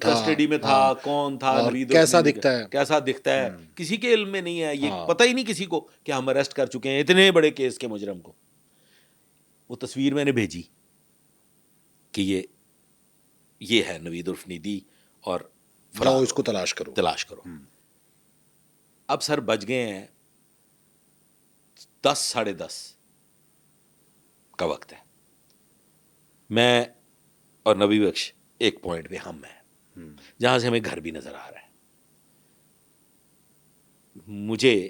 تھا, کون تھا, نوید کیسا دکھتا ہے, کسی کے علم میں نہیں ہے. یہ پتہ ہی نہیں کسی کو کہ ہم اریسٹ کر چکے ہیں اتنے بڑے کیس کے مجرم کو. وہ تصویر میں نے بھیجی کہ یہ ہے نوید عرف نیدی, اور جاؤ اس کو تلاش کرو. اب سر بج گئے ہیں 10 ساڑھے 10 کا وقت ہے. میں اور نبی بخش ایک پوائنٹ پہ ہم ہیں جہاں سے ہمیں گھر بھی نظر آ رہا ہے. مجھے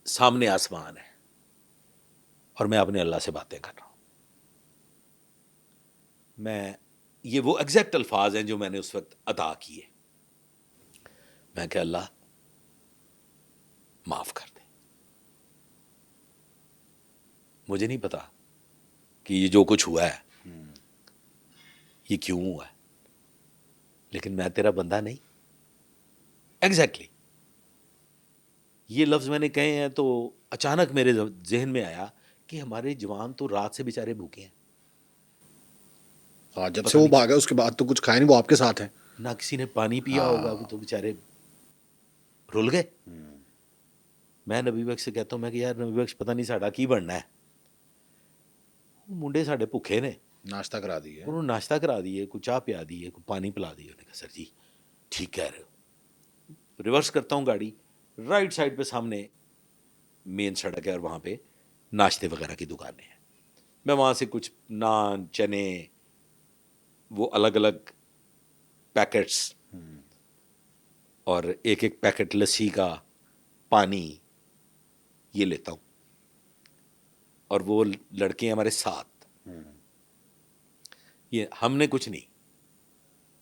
سامنے آسمان ہے اور میں اپنے اللہ سے باتیں کر رہا ہوں. میں یہ وہ ایگزیکٹ الفاظ ہیں جو میں نے اس وقت ادا کیے. میں کہ اللہ معاف کر دے. مجھے نہیں پتا کہ یہ جو کچھ ہوا ہے یہ کیوں ہوا ہے, لیکن میں تیرا بندہ نہیں. ایگزیکٹلی یہ لفظ میں نے کہے ہیں تو اچانک میرے ذہن میں آیا کہ ہمارے جوان تو رات سے بیچارے بھوکے ہیں. ہاں, جب سے وہ بھاگا اس کے بعد تو کچھ کھائے نہیں, وہ آپ کے ساتھ ہیں. نہ کسی نے پانی پیا ہوگا, وہ تو بیچارے رول گئے. میں نبی بخش سے کہتا ہوں, میں کہ یار نبی بخش پتہ نہیں ساڈا کی بننا ہے. منڈے ساڈے بھوکے نے, ناشتہ کرا دیے, انہوں نے ناشتہ کرا دیے, کوئی چاہ پیا دیے, کوئی پانی پلا دیے. انہوں نے کہا سر جی ٹھیک کہہ رہے ہو. ریورس کرتا ہوں گاڑی, رائٹ سائڈ پہ سامنے مین سڑک ہے اور وہاں پہ ناشتے وغیرہ کی دکانیں ہیں. میں وہاں سے کچھ نان, چنے, وہ الگ الگ پیکٹس اور ایک ایک پیکٹ لسی کا, پانی, یہ لیتا ہوں. اور وہ لڑکے ہمارے ساتھ, یہ ہم نے کچھ نہیں,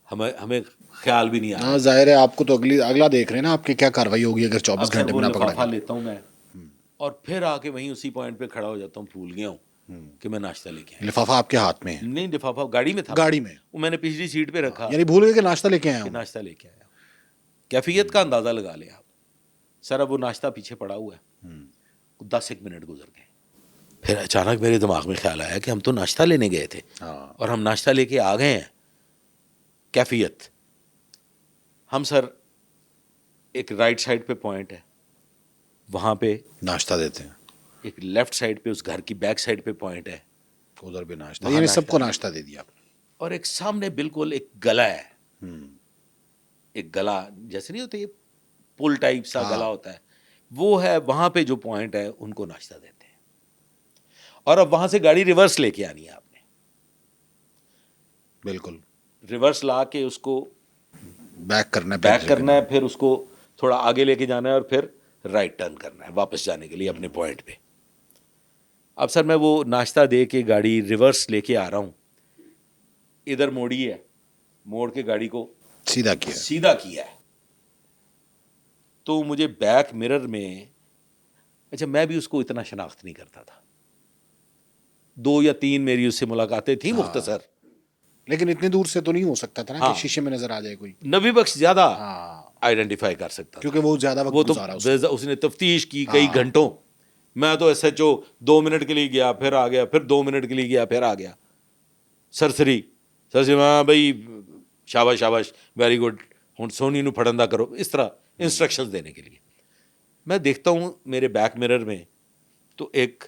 ہمیں خیال بھی نہیں آیا. ہاں ظاہر ہے آپ کو تو اگلا دیکھ رہے ہیں نا آپ کی کیا کاروائی ہوگی اگر 24 گھنٹے میں نہ پکڑا لفافہ لیتا ہوں میں اور پھر آ کے وہیں اسی پوائنٹ پہ کھڑا ہو جاتا ہوں. بھول گیا ہوں کہ میں ناشتہ لے کے آیا. لفافہ آپ کے ہاتھ میں ہے؟ نہیں, لفافہ گاڑی میں تھا. گاڑی میں وہ میں نے پچھلی سیٹ پہ رکھا, یعنی بھول گئے کہ ناشتہ لے کے آیا ہوں. ناشتہ لے کے آیا. کیفیت کا اندازہ لگا لیں آپ. سر اب وہ ناشتہ پیچھے پڑا ہوا ہے, 10 منٹ گزر گئے. پھر اچانک میرے دماغ میں خیال آیا کہ ہم تو ناشتہ لینے گئے تھے اور ہم ناشتہ لے کے آ گئے ہیں. کیفیت, ہم سر ایک رائٹ سائڈ پہ پوائنٹ ہے, وہاں پہ ناشتہ دیتے ہیں. ایک لیفٹ سائڈ پہ اس گھر کی بیک سائڈ پہ پوائنٹ ہے, ادھر بھی ناشتہ, یعنی سب کو ناشتہ دے دیا. اور ایک سامنے بالکل ایک گلا ہے, ایک گلا جیسے نہیں ہوتے, یہ پل ٹائپ سا گلا ہوتا ہے, وہ ہے. وہاں پہ جو پوائنٹ ہے ان کو ناشتہ دیتے ہیں. اور اب وہاں سے گاڑی ریورس لے کے آنی ہے آپ نے. بالکل ریورس لا کے اس کو بیک کرنا ہے, پھر اس کو تھوڑا آگے لے کے جانا ہے اور پھر رائٹ ٹرن کرنا ہے واپس جانے کے لیے اپنے پوائنٹ پہ. اب سر میں وہ ناشتہ دے کے گاڑی ریورس لے کے آ رہا ہوں, ادھر موڑی ہے, موڑ کے گاڑی کو سیدھا کیا ہے. تو مجھے بیک مرر میں, اچھا میں بھی اس کو اتنا شناخت نہیں کرتا تھا, 2 یا 3 میری اس سے ملاقاتیں تھیں مختصر, لیکن اتنی دور سے تو نہیں ہو سکتا تھا نا کہ شیشے میں نظر آ جائے کوئی. نبی بخش زیادہ آئیڈینٹیفائی کر سکتا کیونکہ وہ زیادہ وقت گزارا, اس نے تفتیش کی کئی گھنٹوں. میں تو ایس ایچ او 2 منٹ کے لیے گیا, پھر آ گیا, پھر 2 منٹ کے لیے گیا, پھر آ گیا. سرسری ہاں بھائی شاباش شاباش ویری گڈ, ہوں سونی نو پھڑندا کرو, اس طرح انسٹرکشنز دینے کے لیے. میں دیکھتا ہوں میرے بیک مرر میں تو ایک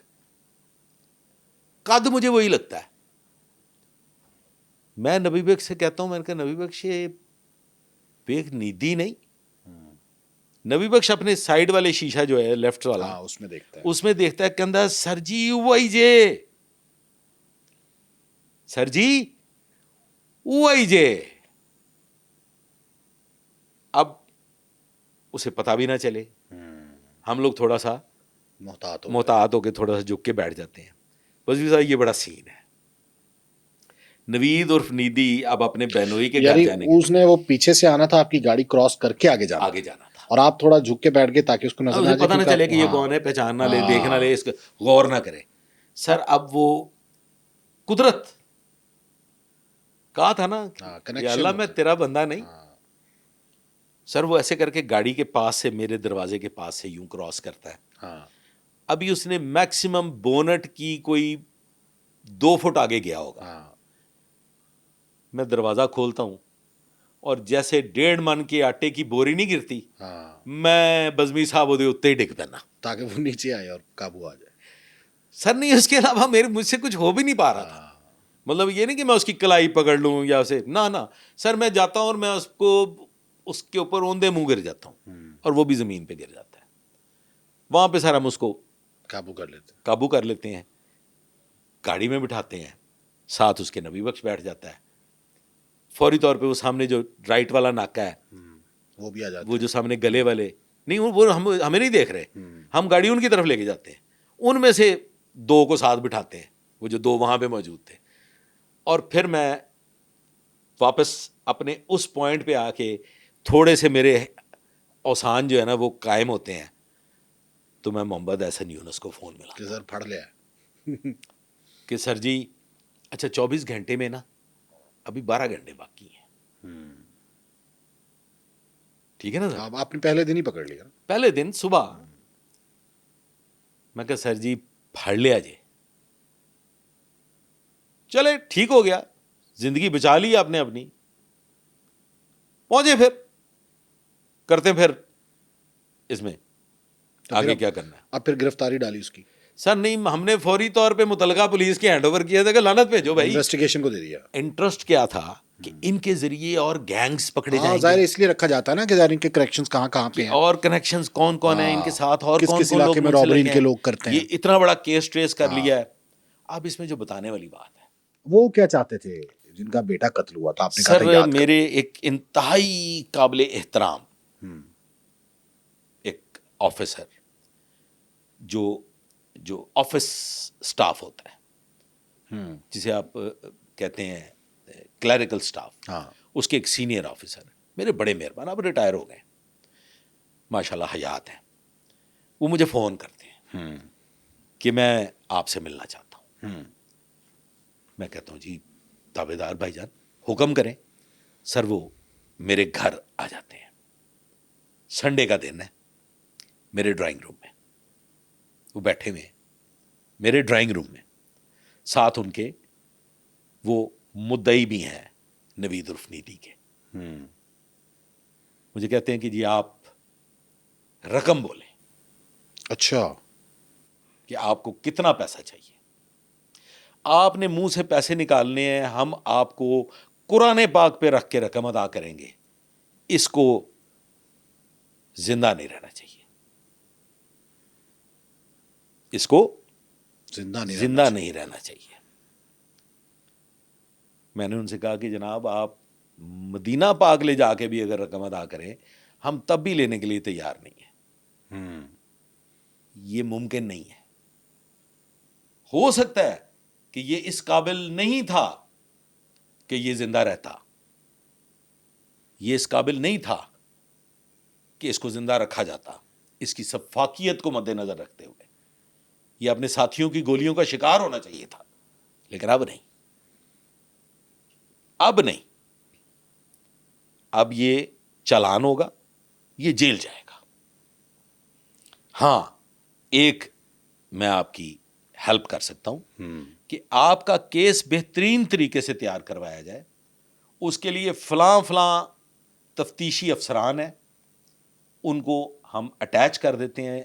قد مجھے وہی لگتا ہے. میں نبی بخش سے کہتا ہوں, میں نے کہا نبی بخش یہ بیک نیدی نہیں. نبی بخش اپنے سائڈ والے شیشہ جو ہے لیفٹ والا, اس میں دیکھتا ہے کہندا سر جی وہی جے, سر جی وہی جے. اب اسے پتا بھی نہ چلے, ہم لوگ تھوڑا سا محتاط ہو کے تھوڑا سا جھک کے بیٹھ جاتے ہیں. بس بھی صاحب یہ بڑا سین ہے. نوید عرف نیدی اب اپنے بہنوئی کے گھر جانے کے, اس نے وہ پیچھے سے آنا تھا, آپ کی گاڑی کراس کر کے آگے جانا تھا, اور آپ تھوڑا جھک کے بیٹھ گئے تاکہ اس کو نظر نہ پتہ نہ چلے کہ یہ کون ہے, پہچان نہ لے, دیکھ نہ لے, اس کا غور نہ کرے. سر اب وہ قدرت کہا تھا نا کہ اللہ میں تیرا بندہ نہیں. سر وہ ایسے کر کے گاڑی کے پاس سے, میرے دروازے کے پاس سے یوں کراس کرتا ہے. ابھی اس نے میکسیمم بونٹ کی کوئی 2 فٹ آگے گیا ہوگا. میں دروازہ کھولتا ہوں اور جیسے 1.5 من کے آٹے کی بوری نہیں گرتی, میں بزمی صاحب وہ اتنے ہی ڈگ پینا تاکہ وہ نیچے آئے اور قابو آ جائے. سر نہیں, اس کے علاوہ مجھ سے کچھ ہو بھی نہیں پا رہا تھا. مطلب یہ نہیں کہ میں اس کی کلائی پکڑ لوں یا اسے, نہ سر میں جاتا ہوں اور میں اس کو اس کے اوپر اوندے منہ گر جاتا ہوں. اور وہ بھی زمین پہ گر جاتا ہے. وہاں پہ سر ہم اس کو قابو کر لیتے ہیں, گاڑی میں بٹھاتے ہیں, ساتھ اس کے نبی بخش بیٹھ جاتا ہے. فوری طور پہ وہ سامنے جو رائٹ والا ناکہ ہے وہ بھی آ جاتا وہ جو سامنے گلے والے نہیں, وہ ہمیں نہیں دیکھ رہے, ہم گاڑی ان کی طرف لے کے جاتے ہیں. ان میں سے 2 کو ساتھ بٹھاتے ہیں, وہ جو 2 وہاں پہ موجود تھے, اور پھر میں واپس اپنے اس پوائنٹ پہ آ کے تھوڑے سے میرے اوسان جو ہے نا وہ قائم ہوتے ہیں, تو میں محمد احسن یونس کو فون ملا کہ سر پھڑ لیا کہ سر جی اچھا 24 گھنٹے میں نا ابھی 12 گھنٹے باقی ہیں, ٹھیک ہے نا سر. آپ نے پہلے دن ہی پکڑ لیا. پہلے دن صبح میں کہا سر جی پھڑ لیا جی, چلے ٹھیک ہو گیا, زندگی بچا لی آپ نے اپنی. پہنچے, پھر کرتے پھر اس میں آگے کیا کرنا ہے. اب پھر گرفتاری ڈالی اس کی. سر نہیں, ہم نے فوری طور پہ متعلقہ پولیس کے ہینڈ اوور کیا تھا کہ لعنت بھیجو بھائی. انویسٹیگیشن کو دے دیا. انٹرسٹ کیا تھا کہ ان کے ذریعے اور گینگز پکڑے جائیں ظاہر گے, اس لیے رکھا جاتا ہے نا کہ ظاہر ان کے کریکشنز کہاں پہ ہیں, اور کنیکشنز کون کون ہیں ان کے ساتھ, اور کس کون کس کون علاقے لوگ میں رابری ان منسلک کے ہیں. لوگ کرتے ہیں. یہ اتنا بڑا کیس ٹریس کر لیا ہے. اب اس میں جو بتانے والی بات ہے, وہ کیا چاہتے تھے جن کا بیٹا قتل ہوا تھا, آپ نے کہا تھا سر یاد میرے ایک انتہائی قابل احترام ایک آفیسر جو آفس سٹاف ہوتا ہے, جسے آپ کہتے ہیں کلیریکل سٹاف, اس کے ایک سینئر آفیسر میرے بڑے مہربان, اب ریٹائر ہو گئے ماشاءاللہ, حیات ہیں. وہ مجھے فون کرتے ہیں کہ میں آپ سے ملنا چاہتا ہوں. میں کہتا ہوں جی تابع دار بھائی جان حکم کریں. سر وہ میرے گھر آ جاتے ہیں, سنڈے کا دن ہے, میرے ڈرائنگ روم میں وہ بیٹھے ہوئے ہیں, میرے ڈرائنگ روم میں, ساتھ ان کے وہ مدعی بھی ہیں نوید عرف نیدی کے. مجھے کہتے ہیں کہ جی آپ رقم بولیں. اچھا, کہ آپ کو کتنا پیسہ چاہیے. آپ نے منہ سے پیسے نکالنے ہیں, ہم آپ کو قرآن پاک پہ رکھ کے رقم ادا کریں گے. اس کو زندہ نہیں رہنا چاہیے, اس کو زندہ نہیں رہنا چاہیے. میں نے ان سے کہا کہ جناب آپ مدینہ پاک لے جا کے بھی اگر رقم ادا کریں ہم تب بھی لینے کے لیے تیار نہیں ہیں. یہ ممکن نہیں ہے. ہو سکتا ہے کہ یہ اس قابل نہیں تھا کہ یہ زندہ رہتا, یہ اس قابل نہیں تھا کہ اس کو زندہ رکھا جاتا. اس کی سفاکیت کو مد نظر رکھتے ہوئے یہ اپنے ساتھیوں کی گولیوں کا شکار ہونا چاہیے تھا, لیکن اب نہیں, اب نہیں. اب یہ چالان ہوگا, یہ جیل جائے گا. ہاں ایک میں آپ کی ہیلپ کر سکتا ہوں کہ آپ کا کیس بہترین طریقے سے تیار کروایا جائے. اس کے لیے فلاں تفتیشی افسران ہیں, ان کو ہم اٹیچ کر دیتے ہیں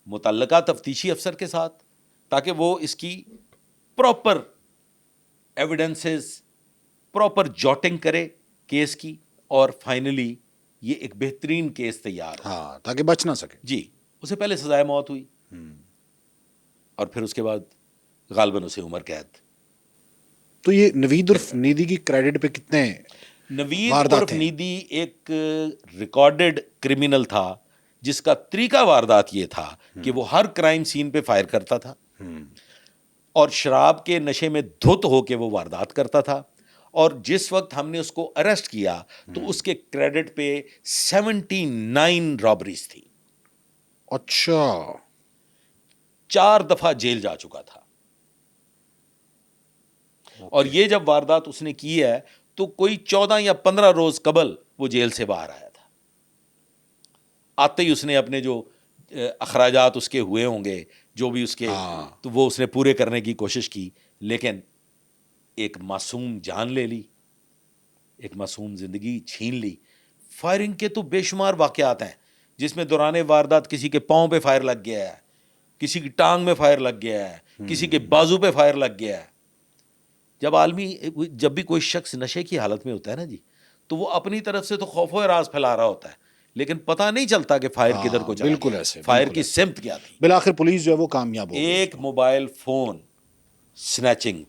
متعلقہ تفتیشی افسر کے ساتھ, تاکہ وہ اس کی پراپر ایویڈنسز, پراپر جاٹنگ کرے کیس کی, اور فائنلی یہ ایک بہترین کیس تیار ہو. تاکہ بچ نہ سکے. جی, اسے پہلے سزائے موت ہوئی اور پھر اس کے بعد غالباً اسے عمر قید. تو یہ نوید عرف نیدی کی کریڈٹ پہ کتنے نوید عرف نیدی ایک ریکارڈڈ کرمنل تھا جس کا طریقہ واردات یہ تھا کہ وہ ہر کرائم سین پہ فائر کرتا تھا اور شراب کے نشے میں دھت ہو کے وہ واردات کرتا تھا. اور جس وقت ہم نے اس کو اریسٹ کیا تو اس کے کریڈٹ پہ 79 رابریز تھی. اچھا, 4 دفعہ جیل جا چکا تھا. اور یہ جب واردات اس نے کی ہے تو کوئی 14 یا 15 روز قبل وہ جیل سے باہر آیا تھا. آتے ہی اس نے اپنے جو اخراجات اس کے ہوئے ہوں گے, جو بھی اس کے, تو وہ اس نے پورے کرنے کی کوشش کی, لیکن ایک معصوم جان لے لی, ایک معصوم زندگی چھین لی. فائرنگ کے تو بے شمار واقعات ہیں جس میں دوران واردات کسی کے پاؤں پہ فائر لگ گیا ہے, کسی کی ٹانگ میں فائر لگ گیا ہے, کسی کے بازو پہ فائر لگ گیا ہے. جب بھی کوئی شخص نشے کی حالت میں ہوتا ہے نا جی, تو وہ اپنی طرف سے تو خوف و اراز پھیلا رہا ہوتا ہے, لیکن پتہ نہیں چلتا کہ فائر کدھر کو چلا بالکل گیا، ایسے، فائر بالکل کی ایسے۔ سمت کیا تھی۔ بالآخر پولیس جو ہے وہ کامیاب ہو گئی۔ ایک موبائل فون سنیچنگ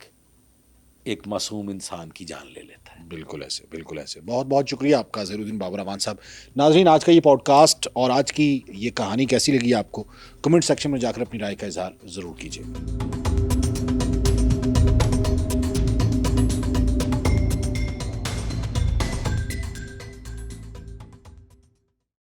ایک معصوم انسان کی جان لے لیتا ہے۔ بالکل ایسے، بالکل ایسے۔ بہت بہت شکریہ آپ کا ظہیر الدین بابر امان صاحب۔ ناظرین، آج کا یہ پوڈ کاسٹ اور آج کی یہ کہانی کیسی لگی آپ کو؟ کمنٹ سیکشن میں جا کر اپنی رائے کا اظہار ضرور کیجیے۔